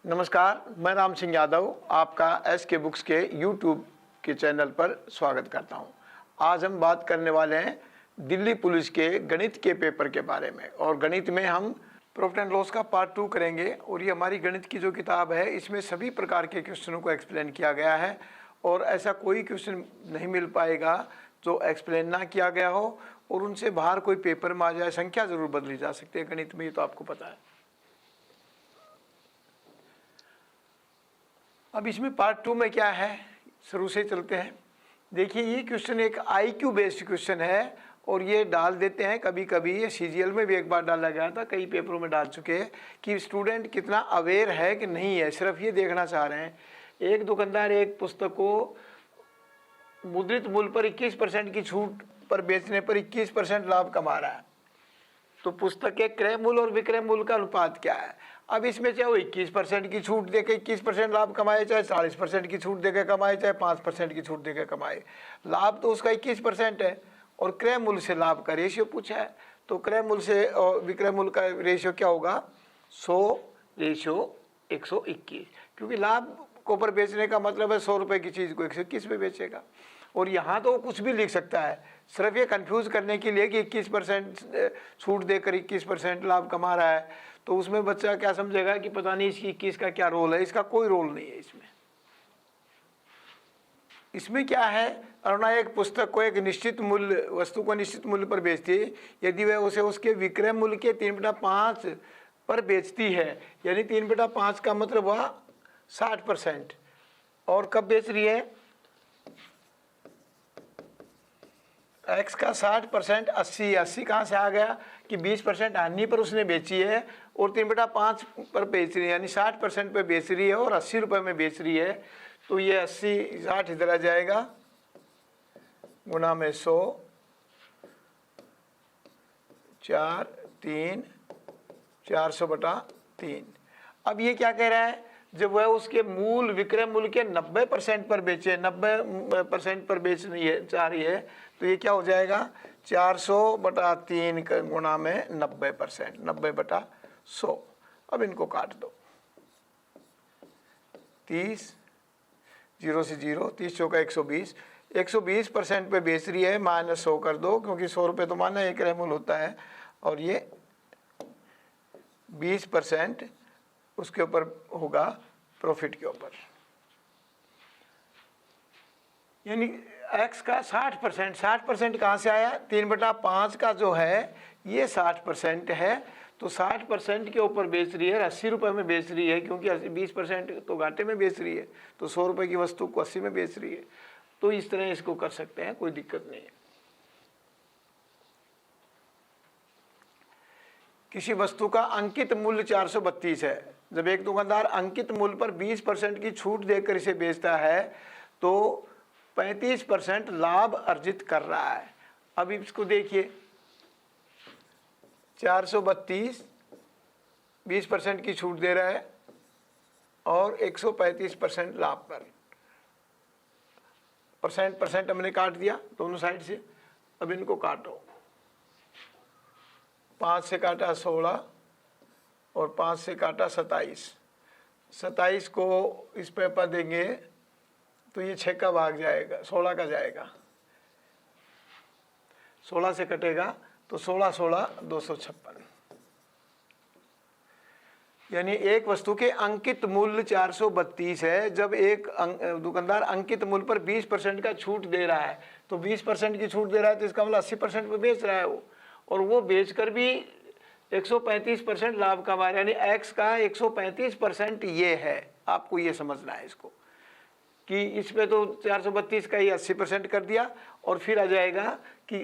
नमस्कार, मैं राम सिंह यादव आपका SK बुक्स के YouTube के चैनल पर स्वागत करता हूं। आज हम बात करने वाले हैं दिल्ली पुलिस के गणित के पेपर के बारे में। और गणित में हम प्रॉफिट एंड लॉस का पार्ट 2 करेंगे। और ये हमारी गणित की जो किताब है इसमें सभी प्रकार के क्वेश्चनों को एक्सप्लेन किया गया है। और ऐसा कोई क्वेश्चन नहीं मिल पाएगा जो एक्सप्लेन ना किया गया हो और उनसे बाहर कोई पेपर में आ जाए। संख्या ज़रूर बदली जा सकती है गणित में, ये तो आपको पता है। अब इसमें पार्ट 2 में क्या है, शुरू से चलते हैं। देखिए, ये क्वेश्चन एक IQ बेस्ड क्वेश्चन है और ये डाल देते हैं कभी कभी। ये CGL में भी एक बार डाला गया था, कई पेपरों में डाल चुके हैं कि स्टूडेंट कितना अवेयर है कि नहीं है। सिर्फ ये देखना चाह रहे हैं। एक दुकानदार एक पुस्तक को मुद्रित मूल्य पर 21% की छूट पर बेचने पर 21% लाभ कमा रहा है। तो पुस्तक के क्रय मूल्य और विक्रय मूल्य का अनुपात क्या है। अब इसमें चाहे वो 21% की छूट देके 21% लाभ कमाए, चाहे 40% की छूट देके कमाए, चाहे 5% की छूट देके कमाए, लाभ तो उसका 21% है। और क्रय मूल्य से लाभ का रेशियो पूछा है, तो क्रय मूल्य से और विक्रय मूल्य का रेशियो क्या होगा, 100:121। क्योंकि लाभ को पर बेचने का मतलब है 100 रुपये की चीज़ को 121 में बेचेगा। और यहाँ तो कुछ भी लिख सकता है, सिर्फ ये कंफ्यूज करने के लिए कि 21% छूट देकर 21% लाभ कमा रहा है। तो उसमें बच्चा क्या समझेगा कि पता नहीं इसकी 21 का क्या रोल है। इसका कोई रोल नहीं है इसमें क्या है, अरुणा एक पुस्तक को एक निश्चित मूल्य, वस्तु को निश्चित मूल्य पर बेचती है यदि वह उसे उसके विक्रय मूल्य के 3/5 पर बेचती है। यानी 3/5 का मतलब हुआ 60%। और कब बेच रही है, एक्स का 60% 80 कहाँ से आ गया कि 20% हानि पर उसने बेची है और 3/5 पर बेच रही है, यानी 60% पे बेच रही है और 80 रुपये में बेच रही है। तो ये 80-60 इधर आ जाएगा, गुणा में 100, 4/3 अब ये क्या कह रहा है, जब वह उसके मूल विक्रय मूल्य के 90% पर बेचे, 90% पर बेच रही है चाह रही है, तो ये क्या हो जाएगा 400/3 गुणा में 90%, 90/100। अब इनको काट दो, 30, 0 से 0, 30 चौका 120, 120% पे बेच रही है, -100 कर दो क्योंकि 100 रुपये तो माना एक क्रय मूल्य होता है। और ये 20% उसके ऊपर होगा प्रॉफिट के ऊपर, यानी एक्स का 60% कहाँ से आया, 3/5 का जो है ये 60% है। तो 60% के ऊपर बेच रही है, 80 रुपये में बेच रही है क्योंकि 20% तो घाटे में बेच रही है। तो 100 रुपये की वस्तु को 80 में बेच रही है। तो इस तरह इसको कर सकते हैं, कोई दिक्कत नहीं है। किसी वस्तु का अंकित मूल्य 432 है। जब एक दुकानदार अंकित मूल्य पर 20% की छूट देकर इसे बेचता है तो 35% लाभ अर्जित कर रहा है। अब इसको देखिए, 432 20% की छूट दे रहा है और 135% लाभ पर। परसेंट हमने काट दिया दोनों साइड से। अब इनको काटो, 5 से काटा 16 और 5 से काटा 27। 27 को इस पेपर देंगे तो ये 6 का भाग जाएगा, 16 का जाएगा। 16 से कटेगा तो 16 256। यानी एक वस्तु के अंकित मूल्य 432 है। जब एक दुकानदार अंकित मूल्य पर 20% का छूट दे रहा है, तो 20% की छूट दे रहा है तो इसका मतलब 80% पे बेच रहा है वो। और वो बेचकर भी 135% लाभ कमा रहा है। यानी एक्स का 135% ये है। आपको ये समझना है इसको कि इस पे तो 432 का ही 80% कर दिया और फिर आ जाएगा कि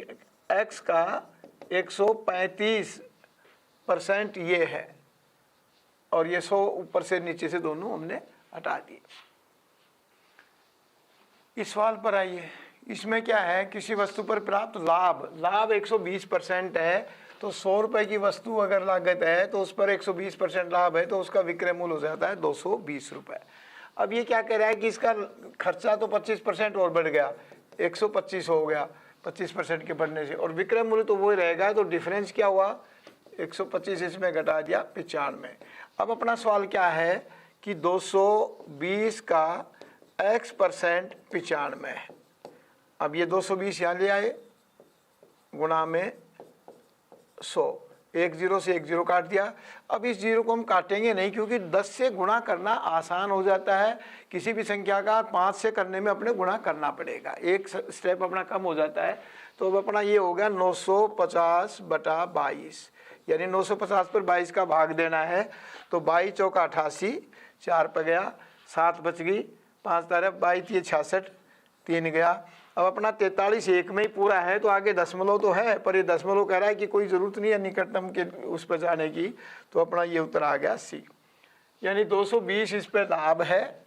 एक्स का 135% ये है और ये 100 ऊपर से नीचे से दोनों हमने हटा दिए। इस सवाल पर आइए। इसमें क्या है, किसी वस्तु पर प्राप्त लाभ 120% है। तो 100 रुपये की वस्तु अगर लागत है तो उस पर 120% लाभ है, तो उसका विक्रय मूल्य हो जाता है 220 रुपये। अब ये क्या कह रहा है कि इसका खर्चा तो 25% और बढ़ गया, 125 हो गया 25% के बढ़ने से, और विक्रय मूल्य तो वही रहेगा। तो डिफरेंस क्या हुआ, 125 इसमें घटा दिया 95। अब अपना सवाल क्या है कि 220 का x% 95 है। अब ये 220 यहाँ ले आए, गुणा में 100, एक जीरो से एक जीरो काट दिया। अब इस जीरो को हम काटेंगे नहीं, क्योंकि 10 से गुणा करना आसान हो जाता है। किसी भी संख्या का 5 से करने में अपने गुणा करना पड़ेगा, एक स्टेप अपना कम हो जाता है। तो अब अपना ये हो गया 950/22, यानी 950 पर 22 का भाग देना है। तो 22 चौका 88, 4 पर गया, 7 बच गई, 5 तारे 22, ये 66, 3 गया। अब अपना 43 एक में ही पूरा है, तो आगे दशमलव तो है, पर ये दशमलव कह रहा है कि कोई ज़रूरत नहीं है निकटतम के उस पर जाने की। तो अपना ये उत्तर आ गया सी, यानी 220 इस पर लाभ है,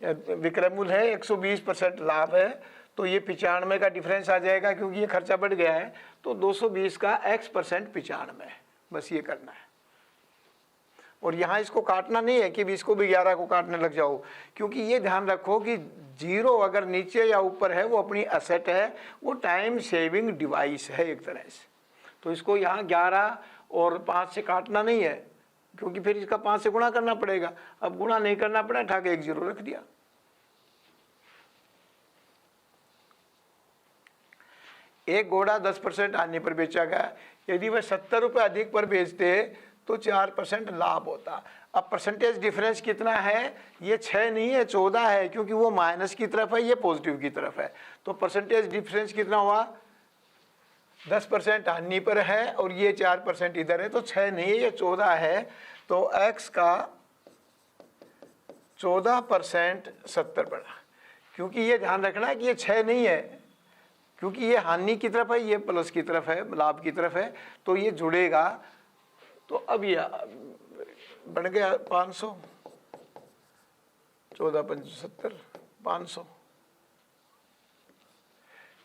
विक्रय मूल्य है, 120% लाभ है। तो ये 95 का डिफरेंस आ जाएगा, क्योंकि ये खर्चा बढ़ गया है। तो 220 का x% 95 है, बस ये करना है। और यहाँ इसको काटना नहीं है कि इसको भी 11 को काटने लग जाओ, क्योंकि ये ध्यान रखो कि जीरो अगर नीचे या ऊपर है वो अपनी असेट है, वो टाइम सेविंग डिवाइस है एक तरह से। तो इसको यहाँ 11 और 5 से काटना नहीं है, क्योंकि फिर इसका 5 से गुणा करना पड़ेगा। अब गुणा नहीं करना पड़ा, उठा के एक जीरो रख दिया। एक घोड़ा 10% हानि पर बेचा गया, यदि वह 70 रुपये अधिक पर बेचते तो 4% लाभ होता। अब परसेंटेज डिफरेंस कितना है, ये 6 नहीं है 14 है, क्योंकि वो माइनस की तरफ है, ये पॉजिटिव की तरफ है। तो परसेंटेज डिफरेंस कितना हुआ, 10% हानि पर है और ये 4% इधर है, तो 6 नहीं है, ये 14 है। तो x का 14% 70 पड़ा, क्योंकि ये ध्यान रखना है कि ये 6 नहीं है, क्योंकि ये हानि की तरफ है, ये प्लस की तरफ है, लाभ की तरफ है, तो ये जुड़ेगा। तो अब ये बन गया 500, 14 5 70, 500।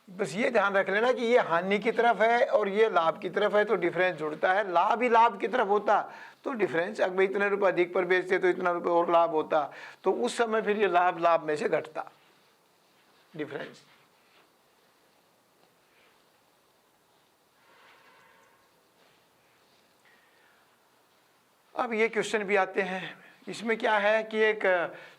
बस ये ध्यान रख लेना कि ये हानि की तरफ है और ये लाभ की तरफ है, तो डिफरेंस जुड़ता है। लाभ ही लाभ की तरफ होता तो डिफरेंस, अगर इतने रुपए अधिक पर बेचते तो इतना रुपए और लाभ होता, तो उस समय फिर ये लाभ लाभ में से घटता डिफरेंस। अब ये क्वेश्चन भी आते हैं, इसमें क्या है कि एक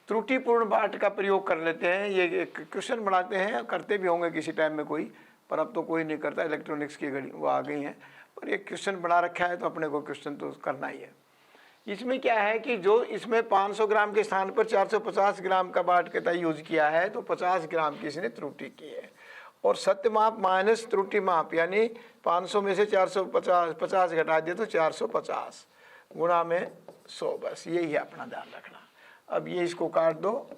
त्रुटिपूर्ण बाट का प्रयोग कर लेते हैं। ये क्वेश्चन बनाते हैं, करते भी होंगे किसी टाइम में कोई, पर अब तो कोई नहीं करता, इलेक्ट्रॉनिक्स की घड़ी वो आ गई हैं। पर एक क्वेश्चन बना रखा है तो अपने को क्वेश्चन तो करना ही है। इसमें क्या है कि जो इसमें 500 ग्राम के स्थान पर 450 ग्राम का बाट का यूज किया है, तो 50 ग्राम की इसने त्रुटि की है। और सत्य माप माइनस त्रुटि माप, यानी 500 में से 450 घटा दिया तो 450 गुणा में 100, बस यही है अपना ध्यान रखना। अब ये इसको काट दो,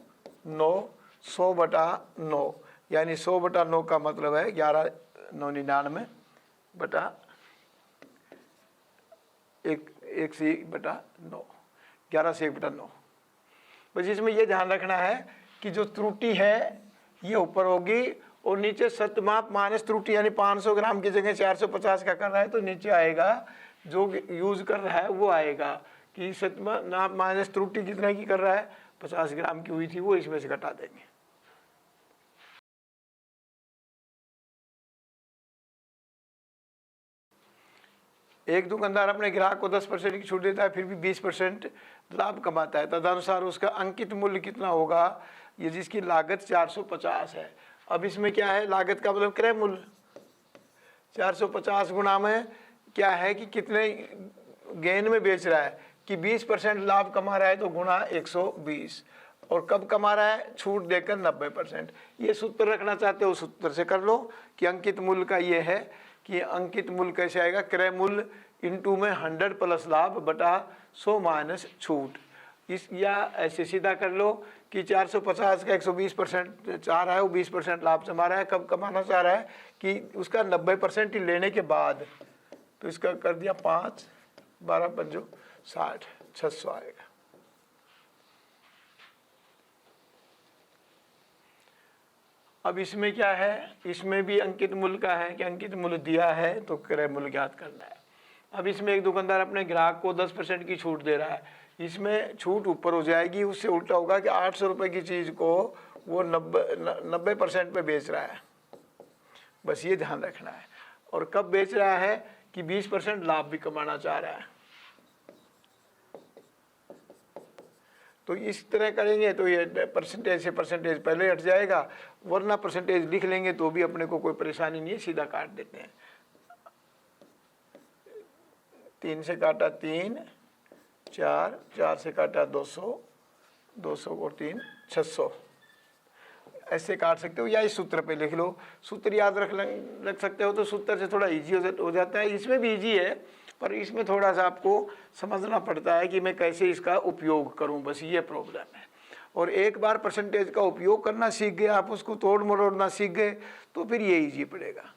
9 100/9, यानी 100/9 का मतलब है 11,999 बटा 1 से 1/9, 11 से 1/9। बस इसमें ये ध्यान रखना है कि जो त्रुटि है ये ऊपर होगी और नीचे सत्यमाप माइनस त्रुटि, यानी 500 ग्राम की जगह 450 का कर रहा है तो नीचे आएगा जो यूज कर रहा है वो आएगा कि सत्यमाप माइनस त्रुटि कितने की कर रहा है, 50 ग्राम की हुई थी, वो इसमें से घटा देंगे। एक दुकानदार अपने ग्राहक को 10% की छूट देता है, फिर भी 20% लाभ कमाता है। तदनुसार उसका अंकित मूल्य कितना होगा, ये जिसकी लागत 450 है। अब इसमें क्या है, लागत का मतलब क्रय मूल्य, 450 गुणा में क्या है कि कितने गेन में बेच रहा है, कि 20% लाभ कमा रहा है, तो गुणा 120, और कब कमा रहा है, छूट देकर 90%। ये सूत्र रखना चाहते हो सूत्र से कर लो कि अंकित मूल्य का ये है कि अंकित मूल्य कैसे आएगा, क्रय मूल्य इंटू में 100 प्लस लाभ बटा 100 माइनस छूट। इस या ऐसे सीधा कर लो कि 450 का 120% चाह रहा है, वो 20% लाभ कमा रहा है, कब कमाना चाह रहा है कि उसका 90% ही लेने के बाद, तो इसका कर दिया 5, 12 पंजो 60, 600 आएगा। अब इसमें क्या है, इसमें भी अंकित मूल्य का है कि अंकित मूल्य दिया है तो क्रय मूल्य ज्ञात करना है। अब इसमें एक दुकानदार अपने ग्राहक को 10% की छूट दे रहा है, इसमें छूट ऊपर हो जाएगी, उससे उल्टा होगा कि 800 रुपये की चीज़ को वो 90% पे बेच रहा है। बस ये ध्यान रखना है। और कब बेच रहा है कि 20% लाभ भी कमाना चाह रहा है। तो इस तरह करेंगे तो ये परसेंटेज से परसेंटेज पहले हट जाएगा, वरना परसेंटेज लिख लेंगे तो भी अपने को कोई परेशानी नहीं है, सीधा काट देते हैं। 3 से काटा 3, 4, 4 से काटा 200, 200 और 3 600, ऐसे काट सकते हो, या इस सूत्र पे लिख लो। सूत्र याद रख सकते हो तो सूत्र से थोड़ा इजी हो जाता है। इसमें भी इजी है, पर इसमें थोड़ा सा आपको समझना पड़ता है कि मैं कैसे इसका उपयोग करूं, बस ये प्रॉब्लम है। और एक बार परसेंटेज का उपयोग करना सीख गए आप, उसको तोड़ मरोड़ना सीख गए, तो फिर ये इजी पड़ेगा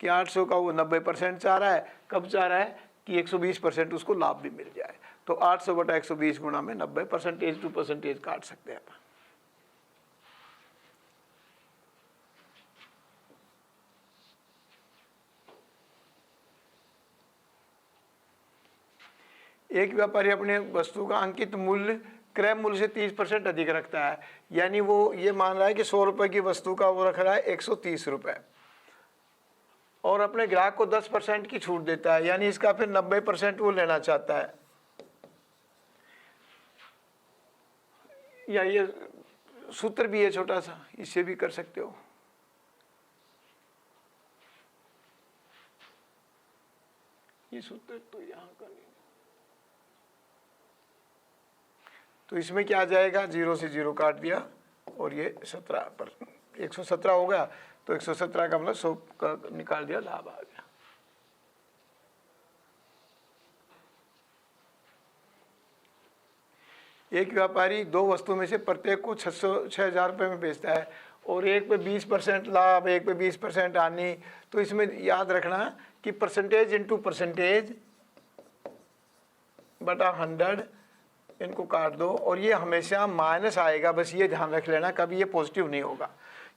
कि 800 का वो 90% चाह रहा है, कब चाह रहा है कि 120% उसको लाभ भी मिल जाए। तो 800 बटा 120 गुणा में 90 परसेंटेज टू परसेंटेज काट सकते हैं अपन। एक व्यापारी अपने वस्तु का अंकित मूल्य क्रय मूल्य से 30% अधिक रखता है, यानी वो ये मान रहा है कि 100 रुपये की वस्तु का वो रख रहा है 130 रुपये, और अपने ग्राहक को 10% की छूट देता है, यानी इसका फिर 90% वो लेना चाहता है। या ये सूत्र भी है छोटा सा, इससे भी कर सकते हो। ये सूत्र तो यहाँ का नहीं, तो इसमें क्या आ जाएगा, 0 से 0 काट दिया और ये 17 पर 117 हो गया, तो 117 का मतलब 100 का निकाल दिया, लाभ आ गया। एक व्यापारी 2 वस्तु में से प्रत्येक को 6,000 रुपये में बेचता है, और एक पे 20% लाभ, एक पे 20% हानि। तो इसमें याद रखना कि परसेंटेज इंटू परसेंटेज बटा 100, इनको काट दो, और ये हमेशा माइनस आएगा, बस ये ध्यान रख लेना, कभी ये पॉजिटिव नहीं होगा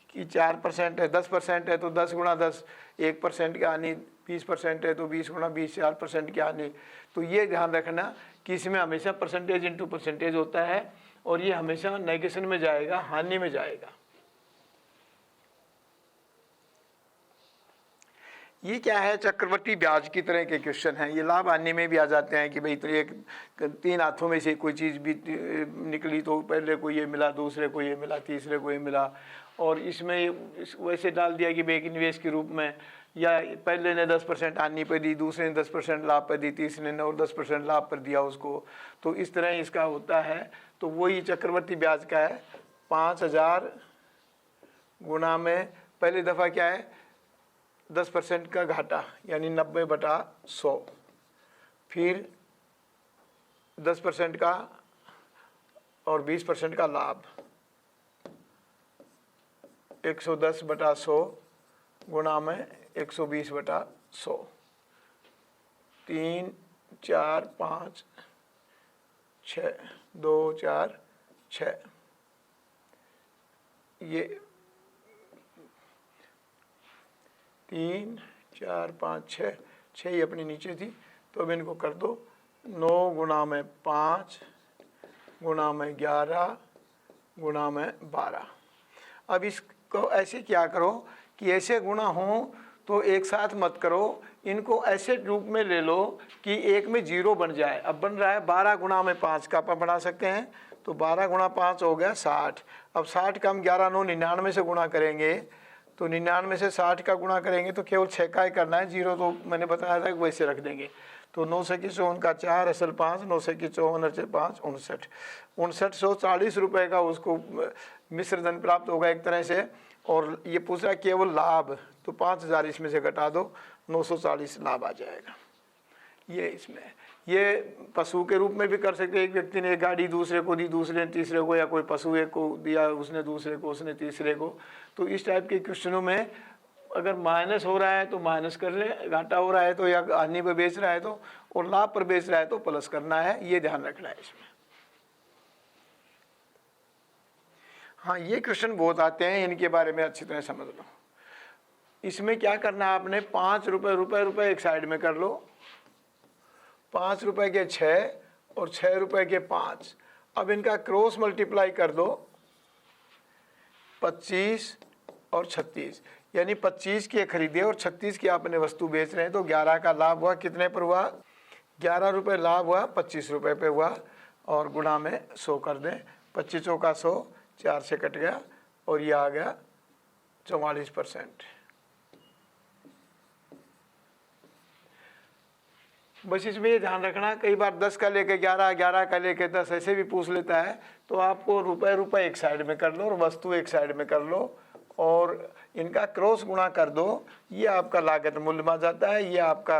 कि 4% है, 10% है तो 10 गुणा 10, 1% की हानि, 20% है तो 20 गुणा 20, 4% की हानि। तो ये ध्यान रखना कि इसमें हमेशा परसेंटेज इंटू परसेंटेज होता है, और ये हमेशा नेगेशन में जाएगा, हानि में जाएगा। ये क्या है, चक्रवर्ती ब्याज की तरह के क्वेश्चन हैं। ये लाभ हानि में भी आ जाते हैं कि भाई तो एक 3 हाथों में से कोई चीज़ भी निकली तो पहले को ये मिला, दूसरे को ये मिला, तीसरे को ये मिला, और इसमें वैसे डाल दिया कि भाई एक निवेश के रूप में, या पहले ने 10% हानि पर दी, दूसरे ने 10% लाभ पर दी, तीसरे ने और 10% लाभ पर दिया उसको। तो इस तरह इसका होता है। तो वही चक्रवर्ती ब्याज का है, 5,000 गुणा में पहली दफ़ा क्या है 10% का घाटा, यानी 90 बटा 100, फिर 10% का और 20% का लाभ, 110 बटा 100 गुणा में 120 बटा 100, 3, 4, 5, 6, 2, 4, 6, ये 3, 4, 5, 6 ही अपनी नीचे थी, तो अब इनको कर दो। 9 गुणा में 5 गुणा में 11 गुणा में 12। अब इसको ऐसे क्या करो कि ऐसे गुणा हो तो एक साथ मत करो, इनको ऐसे रूप में ले लो कि एक में 0 बन जाए। अब बन रहा है 12 गुणा में 5 का अपन बना सकते हैं, तो 12 गुणा 5 हो गया 60। अब 60 का हम 11 9 99 से गुणा करेंगे, तो 99 से 60 का गुणा करेंगे तो केवल 6 का ही करना है, 0 तो मैंने बताया था कि वैसे रख देंगे। तो 9 से की 54 का 4 असल 5, 9 से की 54 से 5 59, 5940 रुपये का उसको मिश्र धन प्राप्त होगा एक तरह से। और ये पूछ रहा है केवल लाभ, तो 5000 इसमें से घटा दो, 940 लाभ आ जाएगा। ये इसमें ये पशु के रूप में भी कर सकते हैं। एक व्यक्ति ने एक गाड़ी दूसरे को दी, दूसरे ने तीसरे को, या कोई पशु एक को दिया, उसने दूसरे को, उसने तीसरे को। तो इस टाइप के क्वेश्चनों में अगर माइनस हो रहा है तो माइनस कर ले, घाटा हो रहा है तो, या हानि पर बेच रहा है तो, और लाभ पर बेच रहा है तो प्लस करना है, ये ध्यान रखना है इसमें। हाँ, ये क्वेश्चन बहुत आते हैं, इनके बारे में अच्छी तरह समझ लो। इसमें क्या करना है आपने, 5 रुपये एक साइड में कर लो, 5 रुपये के 6 और 6 रुपये के 5। अब इनका क्रॉस मल्टीप्लाई कर दो, 25 और 36, यानी 25 की खरीदे और 36 की आपने वस्तु बेच रहे हैं, तो 11 का लाभ हुआ। कितने पर हुआ, 11 रुपये लाभ हुआ, 25 रुपये पे हुआ। और गुणा में 100 कर दें। 25 चौका 100, 4 से कट गया और ये आ गया 44%। बस इसमें ये ध्यान रखना, कई बार 10 का लेके 11, 11 का लेके 10 ऐसे भी पूछ लेता है, तो आपको रुपए एक साइड में कर लो और वस्तु एक साइड में कर लो और इनका क्रॉस गुणा कर दो। ये आपका लागत मूल्य में आ जाता है, ये आपका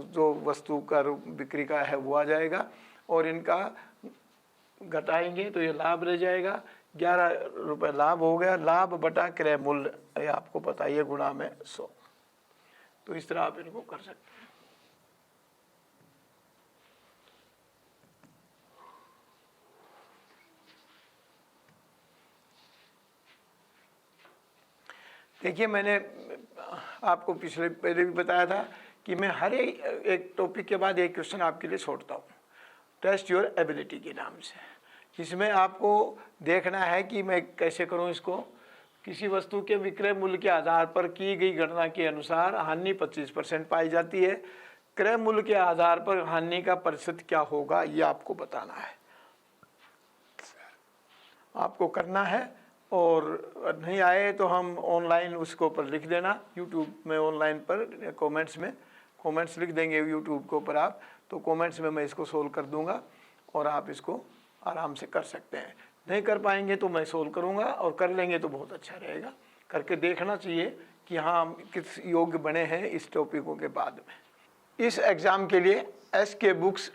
जो वस्तु का बिक्री का है वो आ जाएगा और इनका घटाएंगे तो ये लाभ रह जाएगा। 11 रुपये लाभ हो गया, लाभ बटा क्रय मूल्य, ये आपको पता है, ये गुणा में 100। तो इस तरह आप इनको कर सकते हैं। देखिए, मैंने आपको पहले भी बताया था कि मैं हर एक टॉपिक के बाद एक क्वेश्चन आपके लिए छोड़ता हूँ, टेस्ट योर एबिलिटी के नाम से। इसमें आपको देखना है कि मैं कैसे करूँ इसको। किसी वस्तु के विक्रय मूल्य के आधार पर की गई गणना के अनुसार हानि 25% पाई जाती है। क्रय मूल्य के आधार पर हानि का प्रतिशत क्या होगा, ये आपको बताना है, आपको करना है। और नहीं आए तो हम ऑनलाइन उसको ऊपर लिख देना, यूट्यूब में ऑनलाइन पर कमेंट्स लिख देंगे यूट्यूब के ऊपर आप, तो कमेंट्स में मैं इसको सोल्व कर दूंगा और आप इसको आराम से कर सकते हैं। नहीं कर पाएंगे तो मैं सोल्व करूंगा और कर लेंगे तो बहुत अच्छा रहेगा। करके देखना चाहिए कि हाँ हम किस योग्य बने हैं इस टॉपिकों के बाद में। इस एग्ज़ाम के लिए SK बुक्स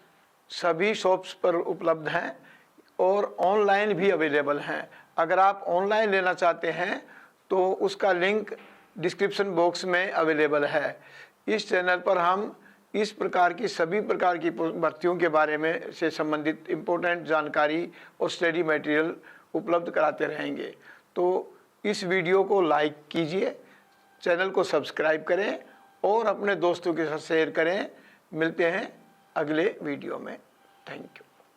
सभी शॉप्स पर उपलब्ध हैं और ऑनलाइन भी अवेलेबल हैं। अगर आप ऑनलाइन लेना चाहते हैं तो उसका लिंक डिस्क्रिप्शन बॉक्स में अवेलेबल है। इस चैनल पर हम इस प्रकार की सभी प्रकार की भर्तियों के बारे में से संबंधित इम्पोर्टेंट जानकारी और स्टडी मटेरियल उपलब्ध कराते रहेंगे। तो इस वीडियो को लाइक कीजिए, चैनल को सब्सक्राइब करें और अपने दोस्तों के साथ शेयर करें। मिलते हैं अगले वीडियो में। Thank you.